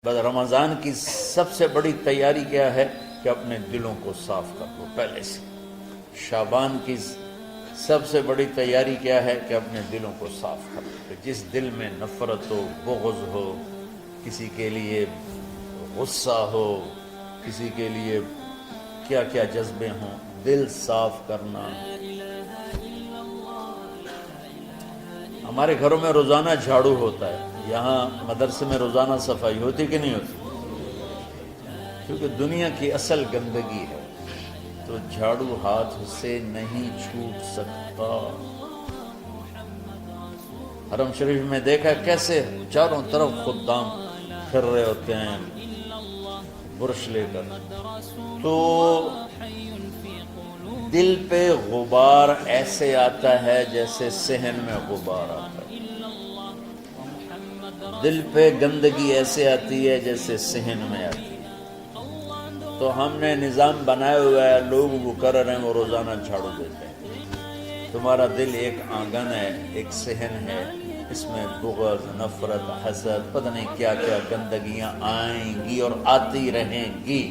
بس رمضان کی سب سے بڑی تیاری کیا ہے کہ اپنے دلوں کو صاف کر لو پہلے سے۔ شعبان کی سب سے بڑی تیاری کیا ہے کہ اپنے دلوں کو صاف کر لو، کہ جس دل میں نفرت ہو، بغض ہو، کسی کے لیے غصہ ہو، کسی کے لیے کیا کیا جذبے ہوں، دل صاف کرنا۔ ہمارے گھروں میں روزانہ جھاڑو ہوتا ہے، یہاں مدرسے میں روزانہ صفائی ہوتی کہ نہیں ہوتی؟ کیونکہ دنیا کی اصل گندگی ہے تو جھاڑو ہاتھ سے نہیں چھوٹ سکتا۔ حرم شریف میں دیکھا کیسے چاروں طرف خدام پھر رہے ہوتے ہیں برش لے کر، تو دل پہ غبار ایسے آتا ہے جیسے صحن میں غبار آتا ہے، دل پہ گندگی ایسے آتی ہے جیسے صحن میں آتی ہے۔ تو ہم نے نظام بنایا ہوا ہے، لوگ وہ کر رہے ہیں، وہ روزانہ جھاڑو دیتے ہیں۔ تمہارا دل ایک آنگن ہے، ایک صحن ہے، اس میں بغض، نفرت، حسد، پتہ نہیں کیا کیا گندگیاں آئیں گی اور آتی رہیں گی۔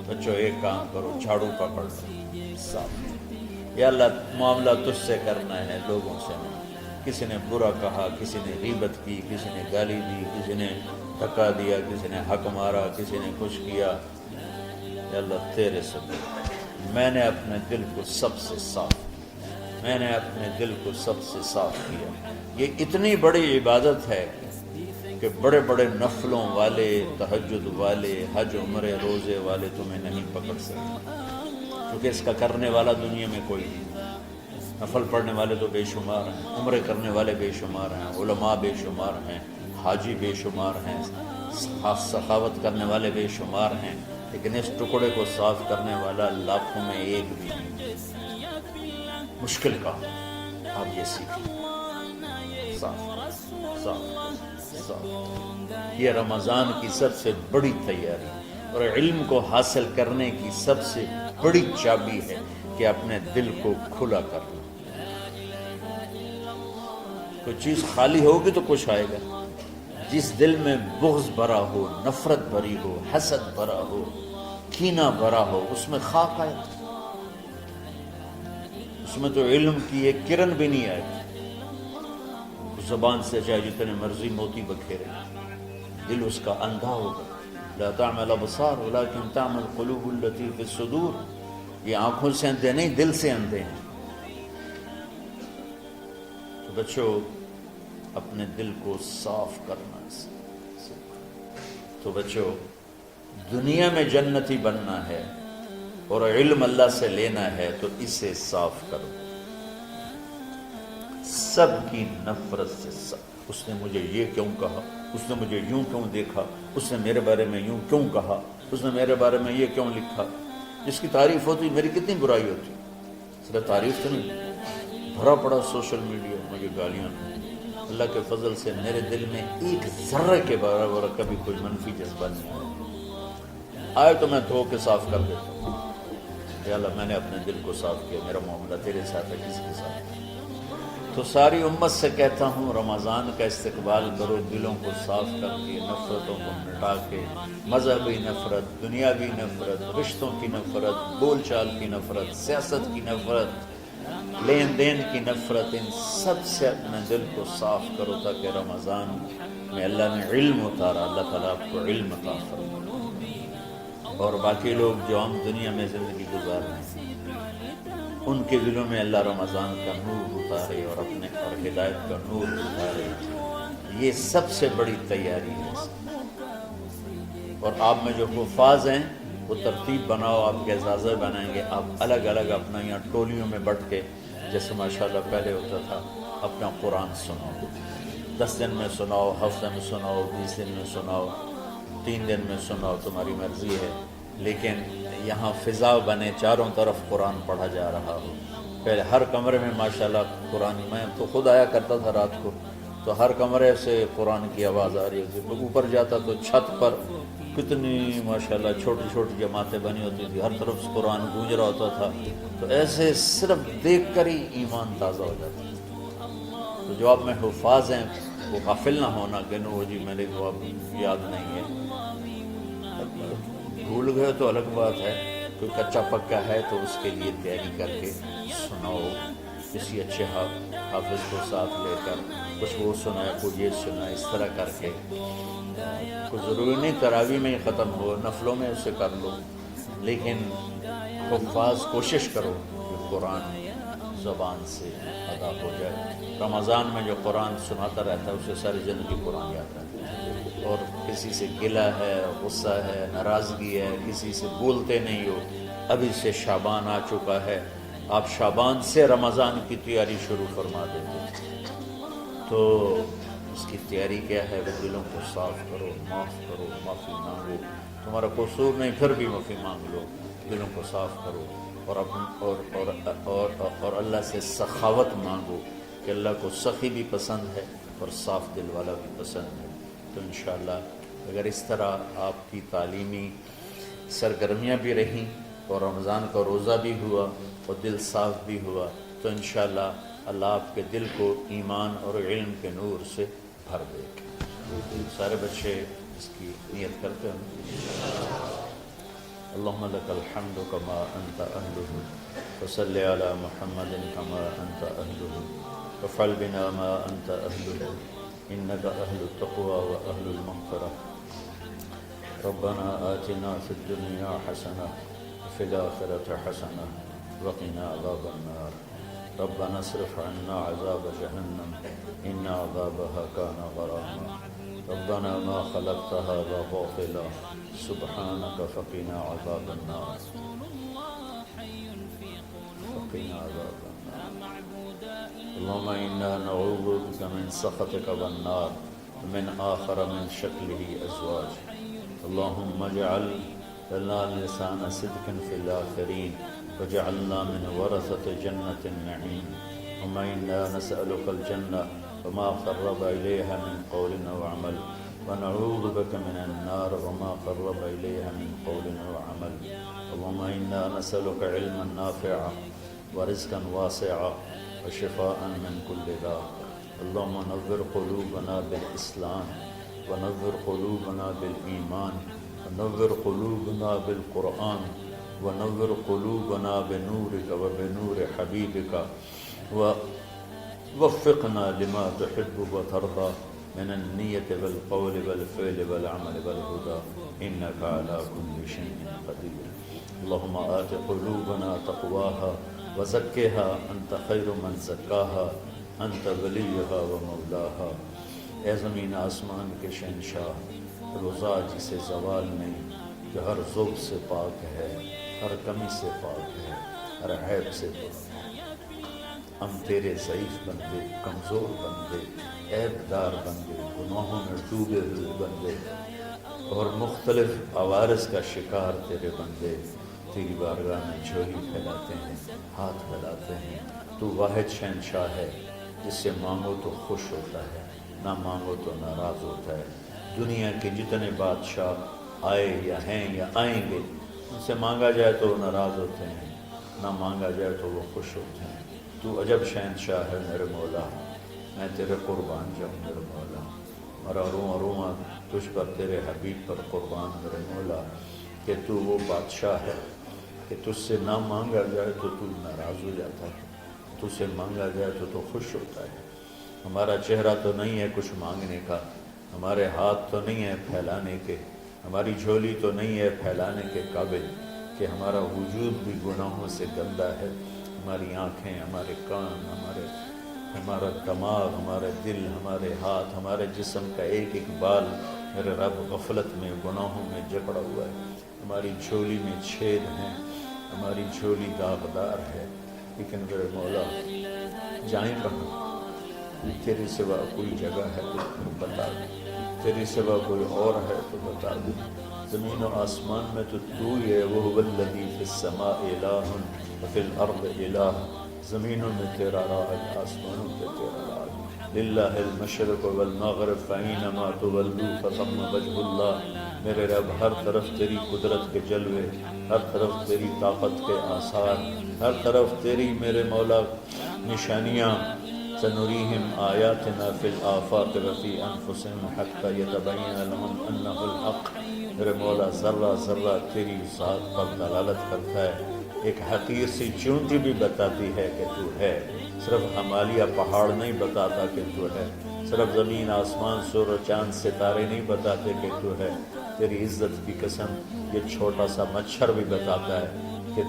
بچوں ایک کام کرو، جھاڑو پکڑ لو صاف۔ یا اللہ معاملہ تجھ سے کرنا ہے، لوگوں سے نہیں۔ کسی نے برا کہا، کسی نے غیبت کی، کسی نے گالی دی، کسی نے دھکا دیا، کسی نے حق مارا، کسی نے کچھ کیا، یا اللہ تیرے سے میں نے اپنے دل کو سب سے صاف کیا، میں نے اپنے دل کو سب سے صاف کیا۔ یہ اتنی بڑی عبادت ہے کہ بڑے بڑے نفلوں والے، تہجد والے، حج عمرے روزے والے تمہیں نہیں پکڑ سکتے، کیونکہ اس کا کرنے والا دنیا میں کوئی نہیں۔ نفل پڑھنے والے تو بے شمار ہیں، عمرے کرنے والے بے شمار ہیں، علماء بے شمار ہیں، حاجی بے شمار ہیں، سخاوت کرنے والے بے شمار ہیں، لیکن اس ٹکڑے کو صاف کرنے والا لاکھوں میں ایک بھی نہیں۔ مشکل کام آپ یہ سیکھیں، صاف صاف صاف۔ یہ رمضان کی سب سے بڑی تیاری اور علم کو حاصل کرنے کی سب سے بڑی چابی ہے کہ اپنے دل کو کھلا کر لو۔ کوئی چیز خالی ہوگی تو کچھ آئے گا۔ جس دل میں بغض بھرا ہو، نفرت بھری ہو، حسد بھرا ہو، کینہ بھرا ہو، اس میں خاک آئے، اس میں تو علم کی ایک کرن بھی نہیں آئے گی۔ زبان سے چاہے جتنے مرضی موتی بکھیرے، دل اس کا اندھا ہوگا۔ لا تعمل ابصار ولكن تعمل قلوب التي في الصدور۔ یہ آنکھوں سے اندھے نہیں، دل سے اندھے ہیں۔ تو بچوں اپنے دل کو صاف کرنا تو بچوں دنیا میں جنتی بننا ہے اور علم اللہ سے لینا ہے تو اسے صاف کرو۔ سب کی نفرت سے صاف۔ اس نے مجھے یہ کیوں کہا، اس نے مجھے یوں کیوں دیکھا، اس نے میرے بارے میں یوں کیوں کہا، اس نے میرے بارے میں یہ کیوں لکھا۔ جس کی تعریف ہوتی میری کتنی برائی ہوتی، صرف تعریف تو نہیں، بھرا پڑا سوشل میڈیا مجھے گالیاں۔ اللہ کے فضل سے میرے دل میں ایک ذرے کے برابر کبھی کوئی منفی جذبہ نہیں آئے تو میں دھو کے صاف کر دیتا ہوں۔ یا اللہ میں نے اپنے دل کو صاف کیا، میرا معاملہ تیرے ساتھ ہے، کسی کے ساتھ۔ تو ساری امت سے کہتا ہوں رمضان کا استقبال کرو، دلوں کو صاف کر کے، نفرتوں کو مٹا کے، مذہبی نفرت، دنیاوی نفرت، رشتوں کی نفرت، بول چال کی نفرت، سیاست کی نفرت، لین دین کی نفرت، ان سب سے اپنے دل کو صاف کرو تاکہ رمضان میں اللہ نے علم اتارا، اللہ تعالیٰ آپ کو علم عطا فرمائے، اور باقی لوگ جو ہم دنیا میں زندگی گزار رہے ہیں ان کے دلوں میں اللہ رمضان کا نور اتارے اور اپنے اور ہدایت کا نور اتارے۔ یہ سب سے بڑی تیاری ہے۔ اور آپ میں جو حفاظ ہیں وہ ترتیب بناؤ، آپ کے اعزازہ بنائیں گے، آپ الگ الگ اپنا یہاں ٹولیوں میں بٹ کے، جیسے ماشاءاللہ پہلے ہوتا تھا، اپنا قرآن سناؤ، 10 دن میں سناؤ، ہفتے میں سناؤ، 20 دن میں سناؤ، 3 دن میں سناؤ، تمہاری مرضی ہے، لیکن یہاں فضا بنے، چاروں طرف قرآن پڑھا جا رہا ہو۔ پہلے ہر کمرے میں ماشاءاللہ قرآن، میں تو خود آیا کرتا تھا رات کو، تو ہر کمرے سے قرآن کی آواز آ رہی ہوتی، اوپر جاتا تو چھت پر کتنی ماشاءاللہ چھوٹی چھوٹی جماعتیں بنی ہوتی تھی، ہر طرف سے قرآن گونج رہا ہوتا تھا، تو ایسے صرف دیکھ کر ہی ایمان تازہ ہو جاتا ہے۔ تو جو آپ میں حفاظ ہیں وہ غافل نہ ہونا کہ نو جی میرے کو اب یاد نہیں ہے، بھول گئے تو الگ بات ہے، کوئی کچا پکا ہے تو اس کے لیے تیاری کر کے سناؤ، کسی اچھے حافظ کو ساتھ لے کر کچھ وہ سنائے، کوئی یہ سنائے، اس طرح کر کے. کوئی ضروری نہیں تراویح میں ہی ختم ہو، نفلوں میں اسے کر لو، لیکن حفاظ کوشش کرو کہ قرآن زبان سے ادا ہو جائے. رمضان میں جو قرآن سناتا رہتا ہے اسے ساری زندگی قرآن یاد رہتا ہے. اور کسی سے گلہ ہے، غصہ ہے، ناراضگی ہے، کسی سے بولتے نہیں ہو، ابھی سے شعبان آ چکا ہے، آپ شعبان سے رمضان کی تیاری شروع فرما دیتے. تو اس کی تیاری کیا ہے؟ وہ دلوں کو صاف کرو، معاف کرو، معافی مانگو. تمہارا قصور نہیں پھر بھی معافی مانگ لو، دلوں کو صاف کرو. اور اللہ سے سخاوت مانگو کہ اللہ کو سخی بھی پسند ہے اور صاف دل والا بھی پسند ہے. تو انشاءاللہ اگر اس طرح آپ کی تعلیمی سرگرمیاں بھی رہیں اور رمضان کا روزہ بھی ہوا اور دل صاف بھی ہوا، تو انشاءاللہ اللہ آپ کے دل کو ایمان اور علم کے نور سے بھر دے. سارے بچے اس کی نیت کرتے ہیں. اللہم لک الحمد کما انت اہلہ وصلی علی محمد کما انت اہلہ وافعل بنا ما انت اہلہ انک اہل التقوی و اہل المغفرہ. ربنا آتنا فی الدنیا حسنہ وفی الآخرۃ حسنہ وقنا عذاب النار. ربنا اصرف عنا عذاب جہنم ان عذابها كان غراما. ربنا ما خلقت هذا باطلا سبحانك فقنا عذاب النار. فقنا عذاب النار. اللهم إنا نعوذ بك من سخطك والنار ومن آخر من شكله أزواج. اللهم اجعل لنا لسان صدق في الآخرين وجعلنا من ورثة جنة النعيم. اللهم إنا نسألك الجنة وما قرب إليها من قول وعمل ونعوذ بك من النار وما قرب إليها من قول وعمل. اللهم إنا نسألك علما نافعا ورزقا واسعا وشفاء من كل داء. اللهم نور قلوبنا بالإسلام ونور قلوبنا بالإيمان ونور قلوبنا بالقرآن ونور قلوبنا بنورك وبنور حبيبك ووفقنا لما تحب وترضى من النية والقول والفعل والعمل والهدى إنك على كل شيء قدير. اللهم آت قلوبنا تقواها وزكها أنت خير من زكاها أنت وليها ومولاها. اے زمین آسمان کے شہنشاہ، روزہ جسے زوال نہیں، جو ہر ذوق سے پاک ہے، ہر کمی سے پاک ہے، ہر عیب سے پاک ہے. ہم تیرے ضعیف بندے، کمزور بندے، عیب دار بندے، گناہوں میں ڈوبے ہوئے بندے اور مختلف عوارض کا شکار تیرے بندے تیری بارگاہ میں جھولی پھیلاتے ہیں، ہاتھ پھیلاتے ہیں. تو واحد شہنشاہ ہے جس سے مانگو تو خوش ہوتا ہے، نہ مانگو تو ناراض ہوتا ہے. دنیا کے جتنے بادشاہ آئے یا ہیں یا آئیں گے، ان سے مانگا جائے تو وہ ناراض ہوتے ہیں، نہ مانگا جائے تو وہ خوش ہوتے ہیں. تو عجب شہنشاہ ہے میرے مولا، میں تیرے قربان جاؤں میرے مولا. میرا رواں رواں تجھ پر، تیرے حبیب پر قربان میرے مولا، کہ تو وہ بادشاہ ہے کہ تجھ سے نہ مانگا جائے تو تو ناراض ہو جاتا ہے، تجھ سے مانگا جائے تو خوش ہوتا ہے. ہمارا چہرہ تو نہیں ہے کچھ مانگنے کا، ہمارے ہاتھ تو نہیں ہے پھیلانے کے، ہماری جھولی تو نہیں ہے پھیلانے کے قابل، کہ ہمارا وجود بھی گناہوں سے گندا ہے. ہماری آنکھیں، ہمارے کان، ہمارا دماغ، ہمارے دل، ہمارے ہاتھ، ہمارے جسم کا ایک ایک بال میرے رب غفلت میں، گناہوں میں جکڑا ہوا ہے. ہماری جھولی میں چھید ہیں، ہماری جھولی داغدار ہے. لیکن میرے مولا جائیں کہاں؟ تیرے سوا کوئی جگہ ہے تو بتا دے، تیرے سوا کوئی اور ہے تو بتا دے. زمین و آسمان میں تو ہی ہے. وَهُوَ الَّذِي فِي السَّمَاءِ إِلَٰهٌ وَفِي الْأَرْضِ إِلَٰهٌ. زمینوں میں تیرا راج، آسمانوں پہ تیرا راج. لِلَّهِ الْمَشْرِقُ وَالْمَغْرِبُ فَأَيْنَمَا تُوَلُّوا فَثَمَّ وَجْهُ اللَّهِ. میرے رب ہر طرف تیری قدرت کے جلوے، ہر طرف تیری طاقت کے آثار، ہر طرف تیری میرے مولا نشانیاں. سنريهم آياتنا في الآفاق وفي أنفسهم حتى يتبين لهم أنه الحق میرے مولا ذرہ ذرہ تیری ذات پر دلالت کرتا ہے، ایک حقیر سی چونٹی بھی بتاتی ہے کہ تو ہے، صرف ہمالیہ پہاڑ نہیں بتاتا کہ تو ہے، صرف زمین آسمان سور و چاند ستارے نہیں بتاتے کہ تو ہے، تیری عزت کی قسم یہ چھوٹا سا مچھر بھی بتاتا ہے کہ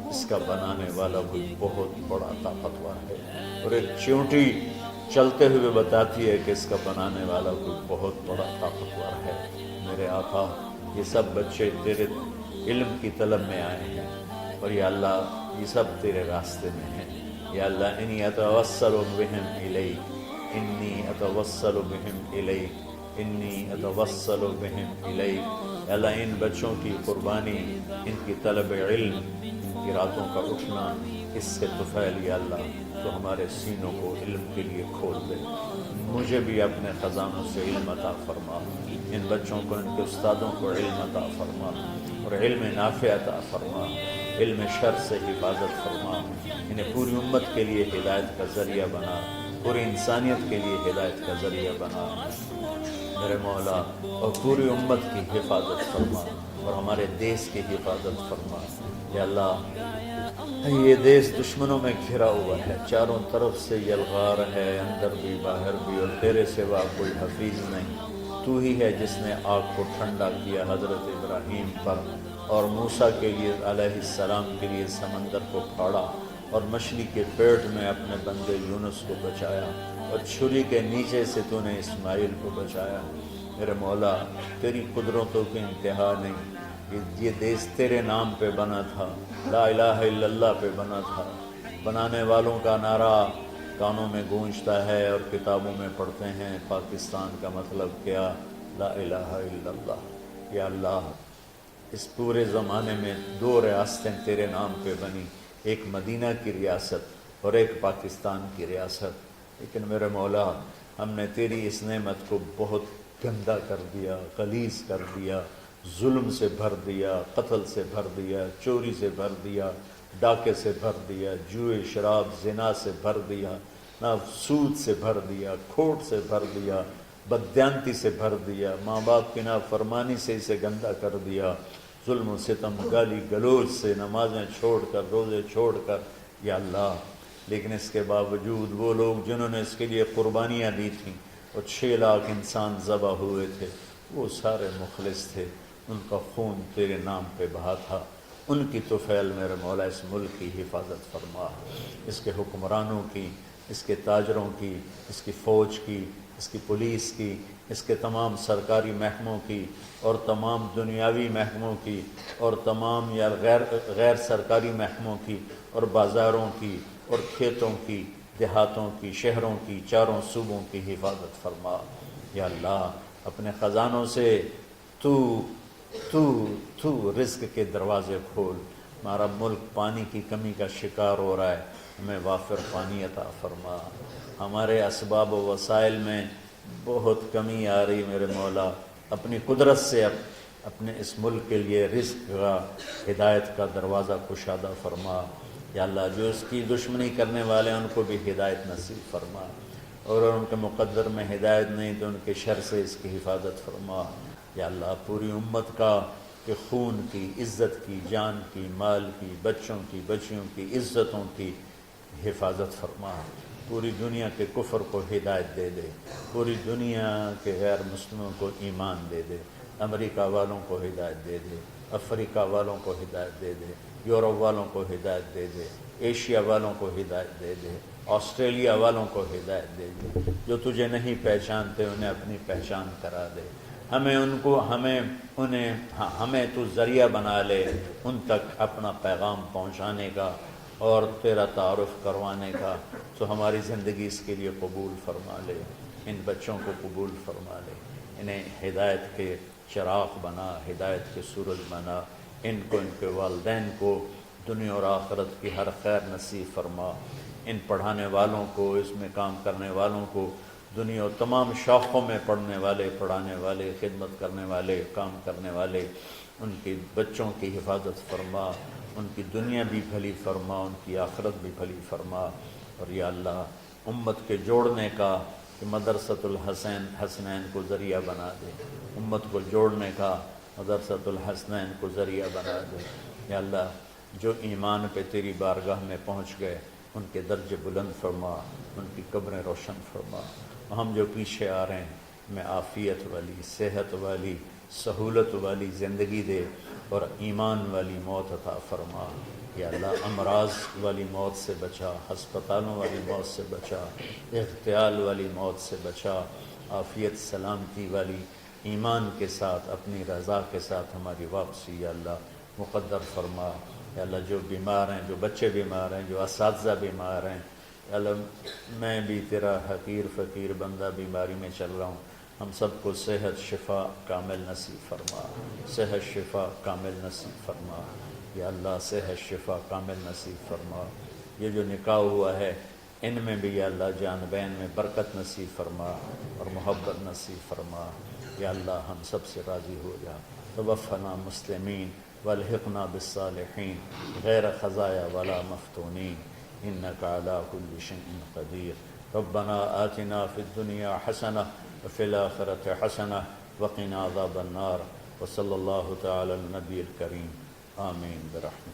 اس کا بنانے والا کوئی بہت بڑا طاقتور ہے، اور ایک چونٹی چلتے ہوئے بتاتی ہے کہ اس کا بنانے والا کوئی بہت بڑا طاقتور ہے۔ میرے آقا، یہ سب بچے تیرے علم کی طلب میں آئے ہیں، اور یا اللہ یہ سب تیرے راستے میں ہیں۔ یا اللہ انی اتوسل بہم الیک، انی اتوسل بہم الیک، انی اتوسل بہم الیک۔ یا اللہ ان بچوں کی قربانی، ان کی طلب علم، ان کی راتوں کا اٹھنا، اس سے طفیل یا اللہ تو ہمارے سینوں کو علم کے لیے کھول دے۔ مجھے بھی اپنے خزانوں سے علم عطا فرما، ان بچوں کو، ان کے استادوں کو علم عطا فرما، اور علم نافع عطا فرما، علم شر سے حفاظت فرما، انہیں پوری امت کے لیے ہدایت کا ذریعہ بنا، پوری انسانیت کے لیے ہدایت کا ذریعہ بنا میرے مولا، اور پوری امت کی حفاظت فرما، اور ہمارے دیس کی حفاظت فرما۔ یا اللہ یہ دیس دشمنوں میں گھرا ہوا ہے، چاروں طرف سے یلغار ہے، اندر بھی باہر بھی، اور تیرے سوا کوئی حفیظ نہیں۔ تو ہی ہے جس نے آگ کو ٹھنڈا کیا حضرت ابراہیم پر، اور موسیٰ کے لیے علیہ السلام کے لیے سمندر کو پھاڑا، اور مچھلی کے پیٹ میں اپنے بندے یونس کو بچایا، اور چھری کے نیچے سے تو نے اسماعیل کو بچایا۔ میرے مولا تیری قدرتوں کی انتہا نہیں، یہ دیس تیرے نام پہ بنا تھا، لا الہ الا اللہ پہ بنا تھا۔ بنانے والوں کا نعرہ کانوں میں گونجتا ہے اور کتابوں میں پڑھتے ہیں، پاکستان کا مطلب کیا؟ لا الہ الا اللہ۔ یا اللہ اس پورے زمانے میں 2 ریاستیں تیرے نام پہ بنی، ایک مدینہ کی ریاست اور ایک پاکستان کی ریاست، لیکن میرے مولا ہم نے تیری اس نعمت کو بہت گندا کر دیا، غلیظ کر دیا، ظلم سے بھر دیا، قتل سے بھر دیا، چوری سے بھر دیا، ڈاکے سے بھر دیا، جوئے شراب زنا سے بھر دیا، نہ سود سے بھر دیا، کھوٹ سے بھر دیا، بددیانتی سے بھر دیا، ماں باپ کی نافرمانی سے اسے گندا کر دیا، ظلم و ستم، گالی گلوچ سے، نمازیں چھوڑ کر، روزے چھوڑ کر، یا اللہ لیکن اس کے باوجود وہ لوگ جنہوں نے اس کے لیے قربانیاں دی تھیں، اور 6 لاکھ انسان ذبح ہوئے تھے، وہ سارے مخلص تھے، ان کا خون تیرے نام پہ بہا تھا، ان کی طفیل میرے مولا اس ملک کی حفاظت فرما، اس کے حکمرانوں کی، اس کے تاجروں کی، اس کی فوج کی، اس کی پولیس کی، اس کے تمام سرکاری محکموں کی، اور تمام دنیاوی محکموں کی، اور تمام یا غیر سرکاری محکموں کی، اور بازاروں کی، اور کھیتوں کی، دیہاتوں کی، شہروں کی، چاروں صوبوں کی حفاظت فرما۔ یا اللہ اپنے خزانوں سے تو رزق کے دروازے کھول، ہمارا ملک پانی کی کمی کا شکار ہو رہا ہے، ہمیں وافر پانی عطا فرما، ہمارے اسباب و وسائل میں بہت کمی آ رہی میرے مولا، اپنی قدرت سے اپنے اس ملک کے لیے رزق کا، ہدایت کا دروازہ کشادہ فرما۔ یا اللہ جو اس کی دشمنی کرنے والے ہیں ان کو بھی ہدایت نصیب فرما، اور ان کے مقدر میں ہدایت نہیں تو ان کے شر سے اس کی حفاظت فرما۔ یا اللہ پوری امت کا کہ خون کی، عزت کی، جان کی، مال کی، بچوں کی، بچیوں کی، عزتوں کی حفاظت فرما، پوری دنیا کے کفر کو ہدایت دے دے، پوری دنیا کے غیر مسلموں کو ایمان دے دے، امریکہ والوں کو ہدایت دے دے، افریقہ والوں کو ہدایت دے دے، یورپ والوں کو ہدایت دے دے، ایشیا والوں کو ہدایت دے دے، آسٹریلیا والوں کو ہدایت دے دے، جو تجھے نہیں پہچانتے انہیں اپنی پہچان کرا دے، ہمیں تو ذریعہ بنا لے ان تک اپنا پیغام پہنچانے کا اور تیرا تعارف کروانے کا، تو ہماری زندگی اس کے لیے قبول فرما لے، ان بچوں کو قبول فرما لے، انہیں ہدایت کے چراغ بنا، ہدایت کے سورج بنا، ان کو، ان کے والدین کو دنیا اور آخرت کی ہر خیر نصیب فرما، ان پڑھانے والوں کو، اس میں کام کرنے والوں کو، دنیا اور تمام شاخوں میں پڑھنے والے، پڑھانے والے، خدمت کرنے والے، کام کرنے والے، ان کے بچوں کی حفاظت فرما، ان کی دنیا بھی بھلی فرما، ان کی آخرت بھی بھلی فرما، اور یا اللہ امت کے جوڑنے کا کہ مدرسۃ الحسنین کو ذریعہ بنا دے، امت کو جوڑنے کا مدرسۃ الحسنین کو ذریعہ بنا دے۔ یا اللہ جو ایمان پہ تیری بارگاہ میں پہنچ گئے ان کے درجے بلند فرما، ان کی قبریں روشن فرما۔ ہم جو پیچھے آ رہے ہیں میں عافیت والی، صحت والی، سہولت والی زندگی دے اور ایمان والی موت عطا فرما۔ یا اللہ امراض والی موت سے بچا، ہسپتالوں والی موت سے بچا، اغتیال والی موت سے بچا، عافیت سلامتی والی ایمان کے ساتھ اپنی رضا کے ساتھ ہماری واپسی یا اللہ مقدر فرما۔ یا اللہ جو بیمار ہیں، جو بچے بیمار ہیں، جو اساتذہ بیمار ہیں، یا اللہ میں بھی تیرا حقیر فقیر بندہ بیماری میں چل رہا ہوں، ہم سب کو صحت شفا کامل نصیب فرما، صحت شفا کامل نصیب فرما۔ یا اللہ صحت شفا کامل نصیب فرما۔ یہ جو نکاح ہوا ہے ان میں بھی یا اللہ جان بین میں برکت نصیب فرما اور محبت نصیب فرما۔ یا اللہ ہم سب سے راضی ہو جا۔ توفنا مسلمین والحقنا بالصالحین غیر خزایا ولا مفتونین انک علی کل شیء قدیر۔ ربنا آتنا فی الدنیا حسنہ وفی الآخرۃ حسنہ وقنا عذاب النار۔ وصلی اللہ تعالی علی النبی الکریم آمین برحمتہ۔